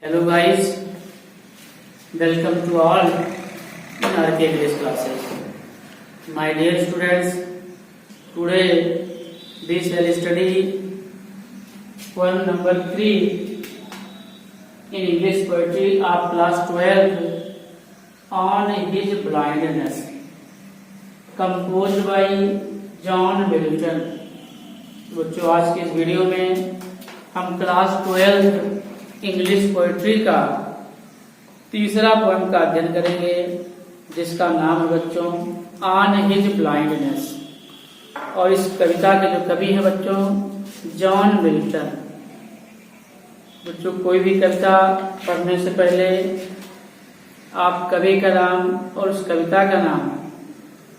Hello guys, welcome to all in our English classes. My dear students, today we shall study poem number 3 in English poetry of class 12 on his blindness, composed by John Milton. बच्चों, आज के इस video में हम class 12 English poetry का तीसरा poem का अध्ययन करेंगे, जिसका नाम है बच्चों ऑन हिज ब्लाइंडनेस। और इस कविता के जो कवि हैं बच्चों जॉन मिल्टन। बच्चों, कोई भी कविता पढ़ने से पहले आप कवि का नाम और उस कविता का नाम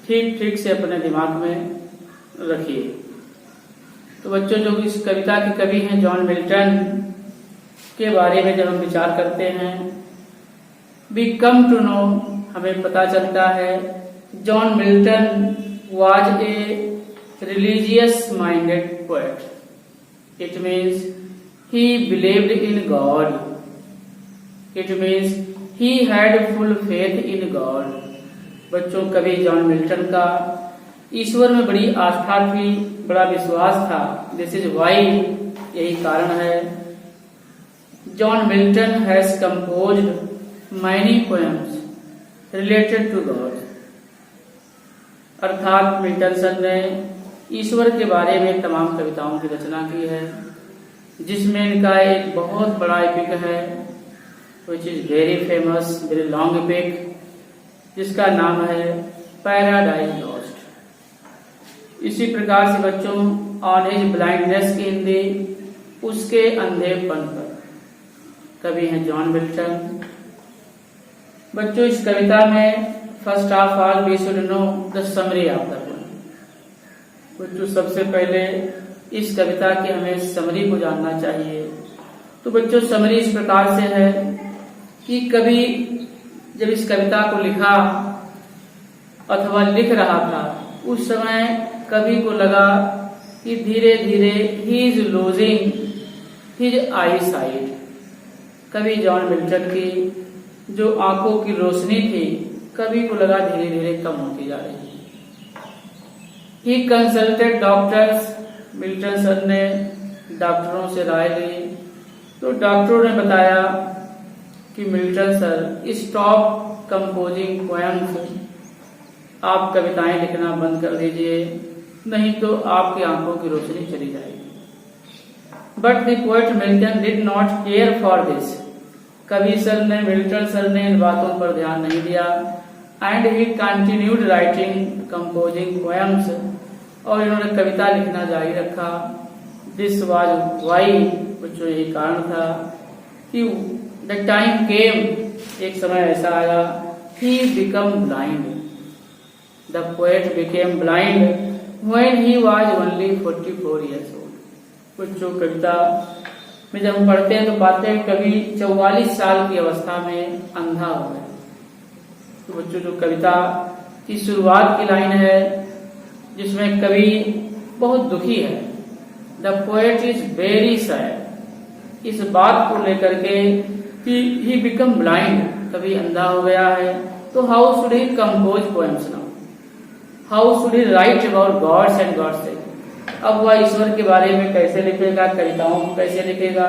ठीक ठीक से अपने दिमाग में रखिए। तो बच्चों, जो इस कविता के कवि हैं जॉन मिल्टन के बारे में जब हम विचार करते हैं, वी कम टू नो, हमें पता चलता है John Milton was a religious minded poet. It means he believed in God. It means he had full faith in God. बच्चों, कवि जॉन मिल्टन का ईश्वर में बड़ी आस्था थी, बड़ा विश्वास था। दिस इज वाई, यही कारण है John Milton has composed many poems related to God. अर्थात मिल्टन सर ने ईश्वर के बारे में तमाम कविताओं की रचना की है, जिसमें इनका एक बहुत बड़ा एपिक है which is very famous, very long epic, जिसका नाम है पैराडाइज लॉस्ट। इसी प्रकार से बच्चों ऑन हिज ब्लाइंडनेस की हिंदी उसके अंधेपन पर कवि हैं जॉन मिल्टन। बच्चों, इस कविता में first of all we should know the summary of the poem. बच्चों, सबसे पहले इस कविता की हमें समरी को जानना चाहिए। तो बच्चों, समरी इस प्रकार से है कि कवि जब इस कविता को लिखा अथवा लिख रहा था, उस समय कवि को लगा कि धीरे धीरे he is losing his I site. कवि जॉन मिल्टन की जो आंखों की रोशनी थी, कवि को लगा धीरे धीरे कम होती जा रही है। ही कंसल्टेड डॉक्टर्स। मिल्टन सर ने डॉक्टरों से राय ली, तो डॉक्टरों ने बताया कि Milton sir stop composing poems, आप कविताएं लिखना बंद कर दीजिए, नहीं तो आपकी आंखों की रोशनी चली जाएगी। But the poet Milton did not care for this. कवि सर ने, मिल्टन सर ने इन बातों पर ध्यान नहीं दिया। And he continued writing composing poems, और इन्होंने कविता लिखना जारी रखा। दिस वाज वाई, बच्चों यही कारण था कि द टाइम केम, एक समय ऐसा आया, he become blind. The poet became blind when he was only 44 years old। बच्चों, कविता में जब हम पढ़ते हैं तो पाते हैं कवि 44 साल की अवस्था में अंधा हो गया। तो बच्चों, जो कविता की शुरुआत की लाइन है जिसमें कवि बहुत दुखी है, the poet is very sad, इस बात को लेकर के कि ही बिकम ब्लाइंड, कवि अंधा हो गया है। तो how should he compose poems now, how should he write about gods and gods से। अब वह ईश्वर के बारे में कैसे लिखेगा, कविताओं को कैसे लिखेगा।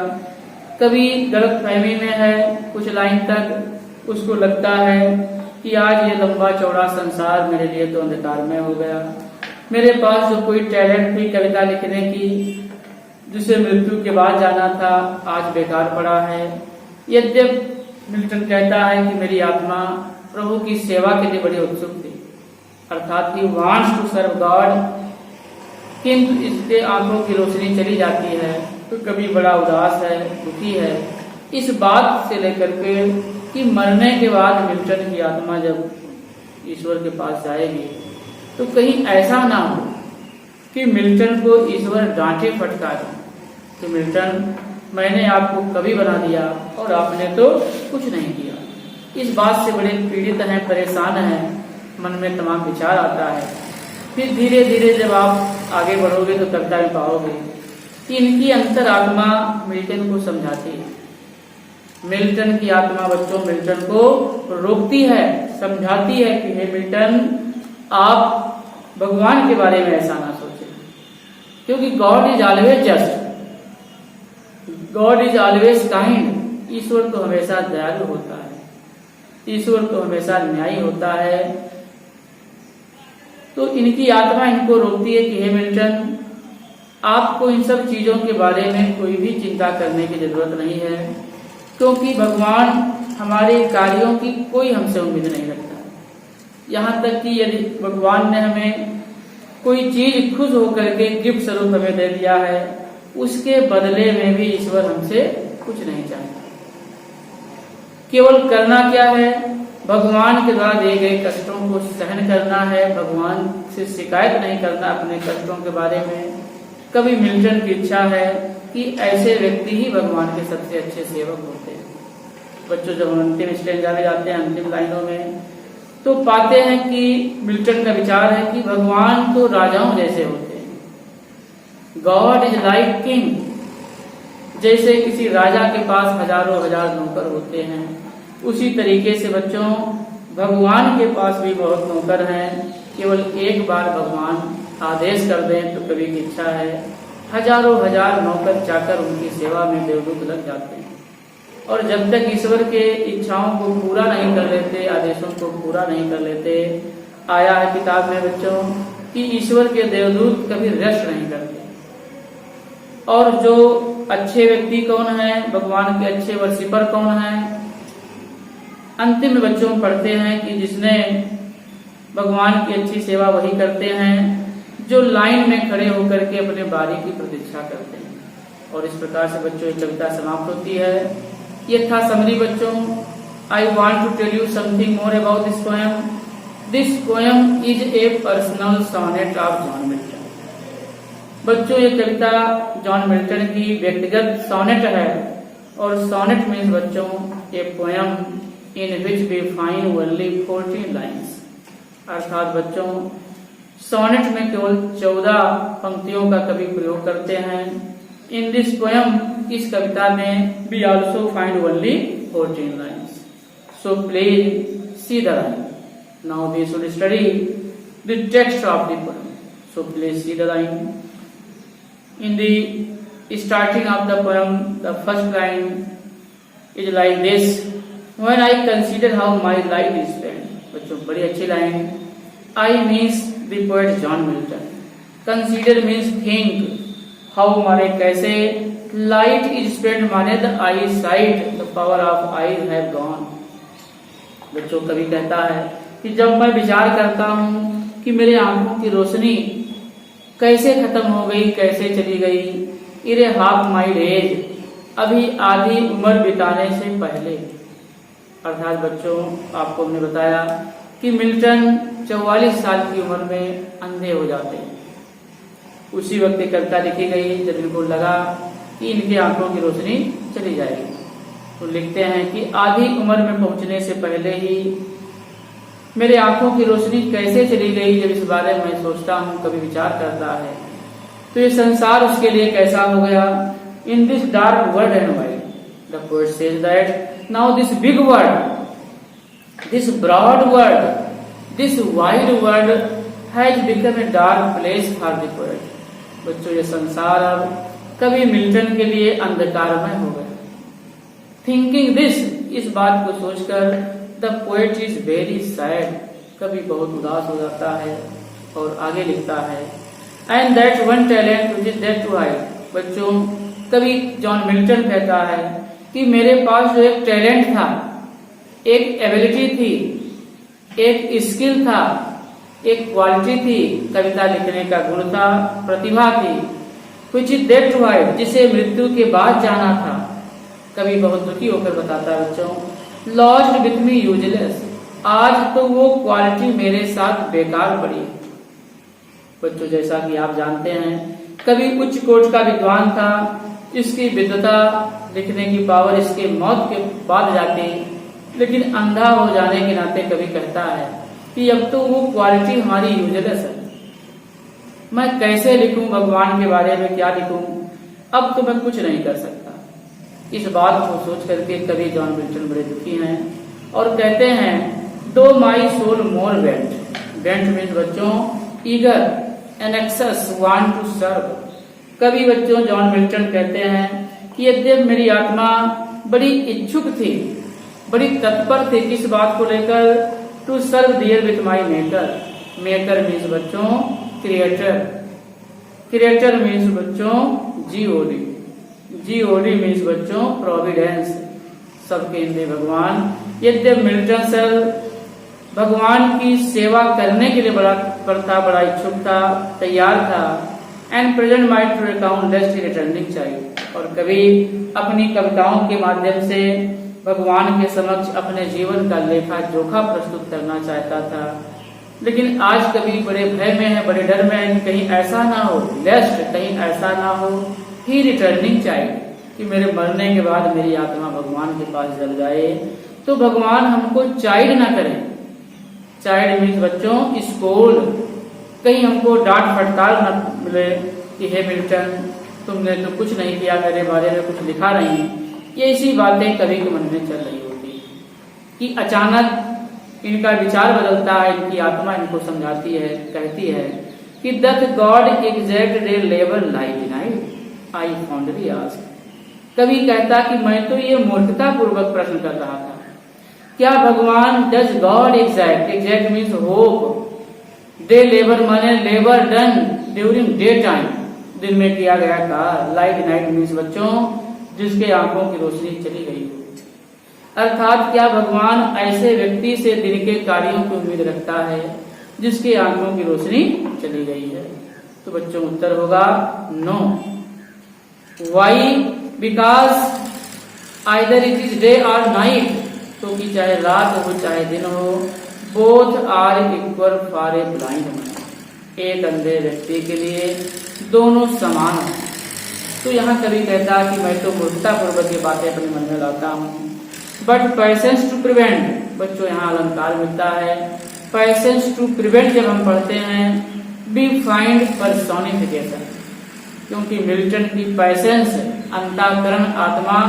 कवि गलत फहमी में है। कुछ लाइन तक उसको लगता है कि आज ये लंबा चौड़ा संसार मेरे लिए तो अंधकार में हो गया। मेरे पास जो कोई टैलेंट थी कविता लिखने की, जिसे मृत्यु के बाद जाना था, आज बेकार पड़ा है। यद्यप मिल्टन कहता है कि मेरी आत्मा प्रभु की सेवा के लिए बड़ी उत्सुक थी, अर्थात he wants to serve God, किंतु इसके आंखों की रोशनी चली जाती है। तो कभी बड़ा उदास है, दुखी है इस बात से लेकर के कि मरने के बाद मिल्टन की आत्मा जब ईश्वर के पास जाएगी तो कहीं ऐसा ना हो कि मिल्टन को ईश्वर डांटे फटकारे कि मिल्टन, मैंने आपको कवि बना दिया और आपने तो कुछ नहीं किया। इस बात से बड़े पीड़ित हैं, परेशान हैं, मन में तमाम विचार आता है। फिर धीरे धीरे जब आप आगे बढ़ोगे तो कविता में पाओगे कि इनकी अंतरात्मा मिल्टन को समझाती है मिल्टन की आत्मा बच्चों मिल्टन को रोकती है, समझाती है कि हे मिल्टन, आप भगवान के बारे में ऐसा ना सोचें, क्योंकि God is always just, God is always kind. ईश्वर तो हमेशा दयालु होता है, ईश्वर तो हमेशा न्यायी होता है। तो इनकी आत्मा इनको रोकती है कि हे मिल्टन, आपको इन सब चीजों के बारे में कोई भी चिंता करने की जरूरत नहीं है, क्योंकि भगवान हमारे कार्यों की कोई हमसे उम्मीद नहीं रखता। यहाँ तक कि यदि भगवान ने हमें कोई चीज खुश होकर के गिफ्ट स्वरूप हमें दे दिया है, उसके बदले में भी ईश्वर हमसे कुछ नहीं चाहता। केवल करना क्या है, भगवान के द्वारा दिए गए कष्टों को सहन करना है, भगवान से शिकायत नहीं करना अपने कष्टों के बारे में। कभी मिल्टन की इच्छा है कि ऐसे व्यक्ति ही भगवान के सबसे अच्छे सेवक होते हैं। बच्चों जब हम अंतिम स्टेंजा में जाते हैं, अंतिम लाइनों में, तो पाते हैं कि मिल्टन का विचार है कि भगवान तो राजाओं जैसे होते हैं। गॉड इज लाइक किंग, जैसे किसी राजा के पास हजारों हजार नौकर होते हैं, उसी तरीके से बच्चों भगवान के पास भी बहुत नौकर हैं। केवल एक बार भगवान आदेश कर दें तो कभी की इच्छा है हजारों हजार नौकर चाकर उनकी सेवा में देवदूत लग जाते हैं। और जब तक ईश्वर के इच्छाओं को पूरा नहीं कर लेते, आदेशों को पूरा नहीं कर लेते, आया है किताब में बच्चों कि ईश्वर के देवदूत कभी रेस्ट नहीं करते। और जो अच्छे व्यक्ति कौन है, भगवान के अच्छे वर्शिपर कौन है, अंतिम में बच्चों पढ़ते हैं कि जिसने भगवान की अच्छी सेवा वही करते हैं जो लाइन में खड़े होकर के अपने बारी की प्रतीक्षा करते हैं। और इस प्रकार से बच्चों ये कविता समाप्त होती है। ये था समरी बच्चों। I want to tell you something more about this poem. This poem is a personal sonnet of John Milton. बच्चों ये कविता जॉन मिल्टन की व्यक्तिगत सोनेट है। और सोनेट मीन्स बच्चों a poem in which we find only 14 lines. अर्थात बच्चों sonnet में केवल 14 पंक्तियों का कवि प्रयोग करते हैं। इन दिस पोएम, इस कविता में we also find only 14 lines. So please see the line. Now we should study the text of the poem. So please see the line. In the starting of the poem, the first line is like this: When I consider how my life is spent। बच्चों बड़ी अच्छी line. I means the poet John Milton। Consider means think। How माने कैसे, light is spent माने the eyesight, the power of eyes have gone। बच्चों कवि कहता है कि जब मैं विचार करता हूँ कि मेरे आंखों की रोशनी कैसे खत्म हो गई, कैसे चली गई, इरे हाफ माइड एज, अभी आधी उम्र बिताने से पहले। अर्थात बच्चों आपको हमने बताया कि मिल्टन 44 साल की उम्र में अंधे हो जाते हैं। उसी वक्त कविता लिखी गई जब इनको लगा कि इनकी आंखों की रोशनी चली जाएगी। तो लिखते हैं कि आधी उम्र में पहुंचने से पहले ही मेरे आंखों की रोशनी कैसे चली गई, जब इस बारे में मैं सोचता हूँ, कभी विचार करता है, तो ये संसार उसके लिए कैसा हो गया। In this dark world and wide, the poet says that now this big world, this broad world, this wide world has become a dark place for the poet। बच्चों ये संसार अब कभी मिल्टन के लिए अंधकारमय हो गया। थिंकिंग दिस, इस बात को सोचकर the poet is very sad, कभी बहुत उदास हो जाता है। और आगे लिखता है and that one talent which is there to hide. बच्चों कभी जॉन मिल्टन कहता है कि मेरे पास जो एक टैलेंट था, एक एबिलिटी थी, एक स्किल था, एक क्वालिटी थी, कविता लिखने का गुण था, प्रतिभा थी, which is there to hide, जिसे मृत्यु के बाद जाना था। कभी बहुत दुखी होकर बताता है बच्चों, लॉस्ट विथ मी यूजलेस, आज तो वो क्वालिटी मेरे साथ बेकार पड़ी। बच्चों जैसा कि आप जानते हैं, कभी उच्च कोटि का विद्वान था, इसकी विद्वता, लिखने की पावर इसके मौत के बाद जाती, लेकिन अंधा हो जाने के नाते कभी कहता है कि अब तो वो क्वालिटी हमारी यूजलेस है, मैं कैसे लिखूं, भगवान के बारे में क्या लिखूं, अब तो मैं कुछ नहीं कर सकता। इस बात को सोच करके कवि जॉन मिल्टन बड़े दुखी हैं और कहते हैं though my soul more bent means बच्चों eager an excess want to serve. कवि बच्चों जॉन मिल्टन कहते हैं कि यद्यपि मेरी आत्मा बड़ी इच्छुक थी, बड़ी तत्पर थी किस बात को लेकर, to serve dear with my maker. Maker means बच्चों क्रिएटर, क्रिएटर मीन्स बच्चों जीओडी, जीओडी मीन्स बच्चों प्रोविडेंस, सबके हिंदे भगवान। यद्यपि मिल्टन सर भगवान की सेवा करने के लिए बड़ा इच्छुक था, तैयार था, and present might to account lest returning child. और कभी अपनी कविताओं के माध्यम से भगवान के समक्ष अपने जीवन का लेखा जोखा प्रस्तुत करना चाहता था, लेकिन आज कभी बड़े भय में है, बड़े डर में है कि कहीं ऐसा ना हो, लेस्ट कहीं ऐसा ना हो ही रिटर्निंग चाइल्ड, कि मेरे मरने के बाद मेरी आत्मा भगवान के पास जल जाए तो भगवान हमको चाइल्ड ना करें। चाइल्ड मीन्स बच्चों स्कूल, कहीं हमको डांट फटकार न मिले कि हे मिल्टन तुमने तो कुछ नहीं किया, मेरे बारे में कुछ लिखा नहीं। ये ऐसी बातें कवि के मन में चल रही होती कि अचानक इनका विचार बदलता है, इनकी आत्मा इनको समझाती है, कहती है कि doth God exact day labour like night I fondly ask. कवि कहता कि मैं तो ये मूर्खता पूर्वक प्रश्न कर रहा था, क्या भगवान does God exact, exact means hope, day labour माने labour done during day time, दिन में किया गया था, लाइट नाइट मीन्स बच्चों जिसके आंखों की रोशनी चली गई। अर्थात क्या भगवान ऐसे व्यक्ति से दिन के कार्यों की उम्मीद रखता है जिसके आंखों की रोशनी चली गई है? तो बच्चों उत्तर होगा no. Why? Because either it is day और नाइट, तो कि चाहे रात हो चाहे दिन हो, both are equal for a blind man, एक अंधे व्यक्ति के लिए दोनों समान है। तो यहाँ कवि कहता कि मैं तो मूर्खता पूर्वक ये बातें अपने मन में लाता हूँ, बट पैसेंस टू प्रिवेंट, बच्चों यहाँ अलंकार मिलता है, पैसेंस टू प्रिवेंट जब हम पढ़ते हैं बी फाइंड पर्सोनिफिकेशन, क्योंकि मिल्टन की पैसेंस अंतःकरण आत्मा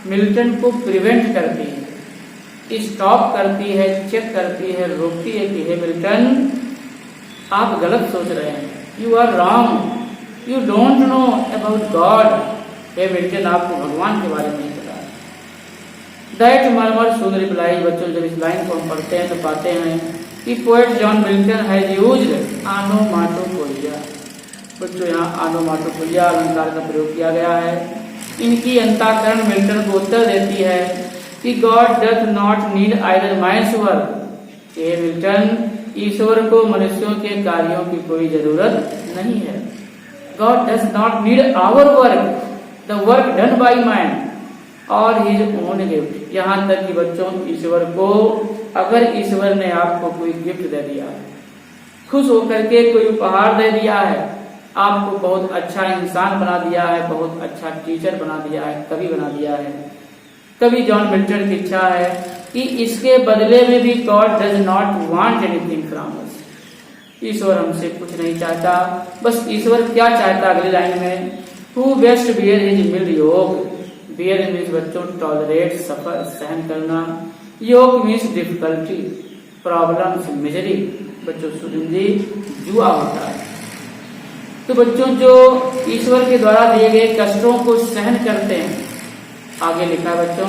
मिल्टन को प्रिवेंट करती है, स्टॉप करती है, चेक करती है, रोकती है कि हे मिल्टन आप गलत सोच रहे हैं, you are wrong, you don't know about God. हे मिल्टन आपको भगवान के बारे में नहीं पता। दैट मर्मर शुड रिप्लाई, बच्चों जब इस लाइन को हम पढ़ते हैं तो पाते हैं कि poet John Milton has used onomatopoeia. बच्चों यहाँ आनोमाटोपोइया अलंकार का प्रयोग किया गया है। इनकी अंतःकरण मिल्टन को उत्तर देती है कि God doth not need either man's work, हे मिल्टन ईश्वर को मनुष्यों के कार्यों की कोई जरूरत नहीं है। God does not need our work, the work done by man और हिज ओन गिफ्ट। यहाँ तक कि बच्चों ईश्वर को, अगर ईश्वर ने आपको कोई गिफ्ट दे दिया है, खुश होकर के कोई उपहार दे दिया है, आपको बहुत अच्छा इंसान बना दिया है, बहुत अच्छा टीचर बना दिया है, कवि बना दिया है, कवि जॉन मिल्टन की इच्छा है कि इसके बदले में भी God does not want anything from us, ईश्वर हमसे कुछ नहीं चाहता। बस ईश्वर क्या चाहता अगली लाइन में, हु बेस्ट बियर हिज मिल योग, बियर मीन्स बच्चों टॉलरेट, सफर, सहन करना, योग मीन्स डिफिकल्टी, प्रॉब्लम्स, मिजरी, बच्चों सुनिंदी जुआ होता है। तो बच्चों जो ईश्वर के द्वारा दिए गए कष्टों को सहन करते हैं, आगे लिखा बच्चों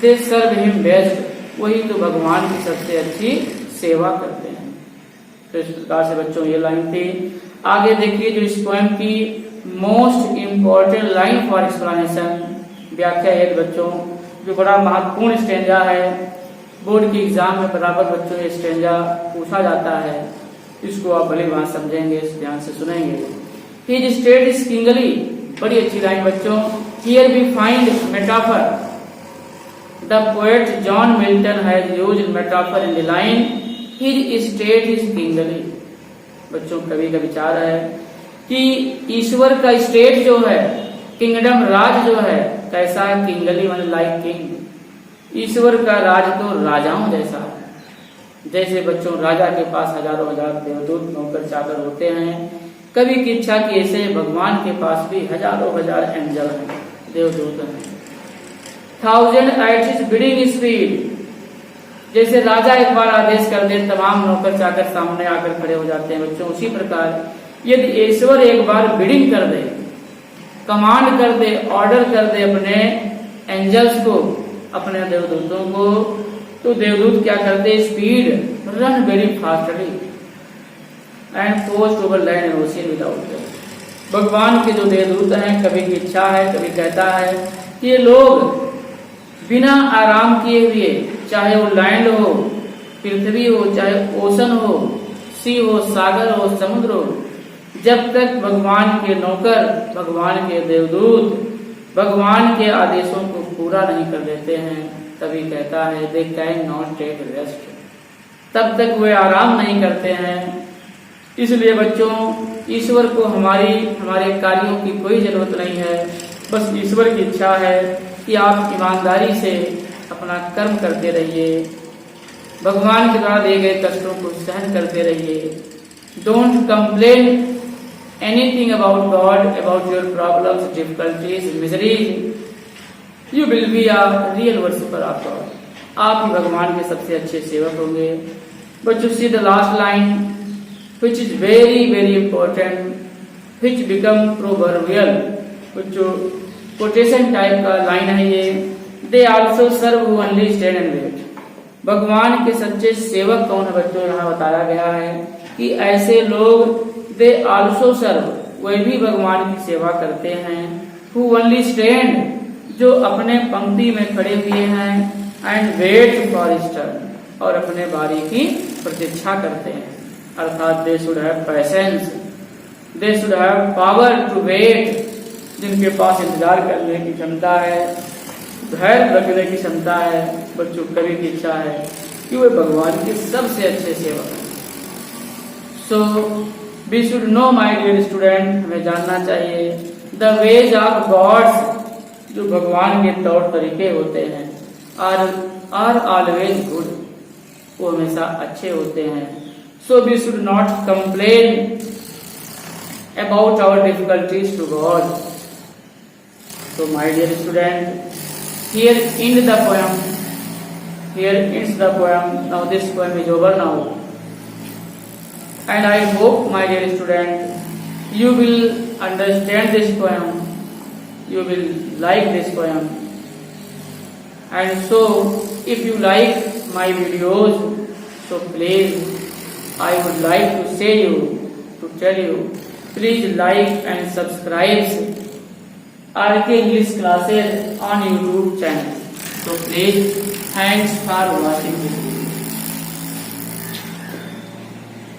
दे सर्व हिम बेस्ट, वही तो भगवान की सबसे अच्छी सेवा करते हैं। तो इस प्रकार से बच्चों ये लाइन थी। आगे देखिए जो इस पोएम की most important line for explanation, व्याख्या है बच्चों, जो बड़ा महत्वपूर्ण स्टेंजा है, बोर्ड की एग्जाम में बराबर बच्चों ये स्टेंजा पूछा जाता है, इसको आप भली बात समझेंगे, ध्यान से सुनेंगे। हिज स्टेट इज किंगली, बड़ी अच्छी लाइन बच्चों, here we find metaphor, the poet John Milton has used metaphor in the line his state is kingly. बच्चों कवि का विचार है कि ईश्वर का स्टेट जो है, किंगडम, राज जो है, कैसा है, किंगली मान लाइक किंग, ईश्वर का राज तो राजाओं जैसा है। जैसे बच्चों राजा के पास हजारों हजार देवदूत नौकर चाकर होते हैं, कवि की इच्छा की ऐसे भगवान के पास भी हजारों हजार एंजल हैं, देवदूत हैं। 1000 at his bidding speed। जैसे राजा एक बार आदेश कर दे तमाम नौकर चाकर सामने आकर खड़े हो जाते हैं बच्चों, उसी प्रकार यदि ईश्वर एक बार बिडिंग कर दे, कमांड कर दे, ऑर्डर कर दे अपने एंजल्स को, अपने देवदूतों को, तो देवदूत क्या करते? Speed, run very fastly and post over land and ocean without. भगवान के जो देवदूत हैं, कभी की इच्छा है, कभी कहता है कि ये लोग बिना आराम किए हुए, चाहे वो लैंड हो, पृथ्वी हो, चाहे ओशन हो, सी हो, सागर हो, समुद्र हो, जब तक भगवान के नौकर, भगवान के देवदूत भगवान के आदेशों को पूरा नहीं कर देते हैं, तभी कहता है they can not take rest, तब तक वे आराम नहीं करते हैं। इसलिए बच्चों, ईश्वर को हमारे कार्यों की कोई जरूरत नहीं है, बस ईश्वर की इच्छा है कि आप ईमानदारी से अपना कर्म करते रहिए, भगवान के द्वारा दिए गए कष्टों को सहन करते रहिए। Don't complain anything about God, about your problems, difficulties, miseries. You will be a real worshipper of God. आप ही भगवान के सबसे अच्छे सेवक होंगे। बच्चों, see the last line which is very very important, which become proverbial। बच्चों, कोटेशन टाइप का लाइन है ये। They also serve who only stand and wait. भगवान के सच्चे सेवक कौन है बच्चों? यहाँ बताया गया है कि ऐसे लोग दे आल्सो सर्व, वे भी भगवान की सेवा करते हैं। हु ओनली स्टैंड, जो अपने पंक्ति में खड़े हुए हैं, and wait for his turn, और अपने बारी की प्रतीक्षा करते हैं। अर्थात they should have patience, they should have power to wait, जिनके पास इंतजार करने की क्षमता है, धैर्य रखने की क्षमता है। बच्चों, कवि की इच्छा है कि वे भगवान के सबसे अच्छे सेवक हैं। So we should know my dear student, हमें जानना चाहिए द वेज ऑफ गॉड्स, जो भगवान के तौर तरीके होते हैं, आर ऑलवेज गुड, वो हमेशा अच्छे होते हैं। So we should not complain about our difficulties to God। So my dear student, here ends the poem. Here ends the poem. Now this poem is over now, and I hope, my dear student, you will understand this poem. You will like this poem, and so if you like my videos, so please, I would like to tell you, please like and subscribe RK English classes on YouTube channel. So please, thanks for watching this.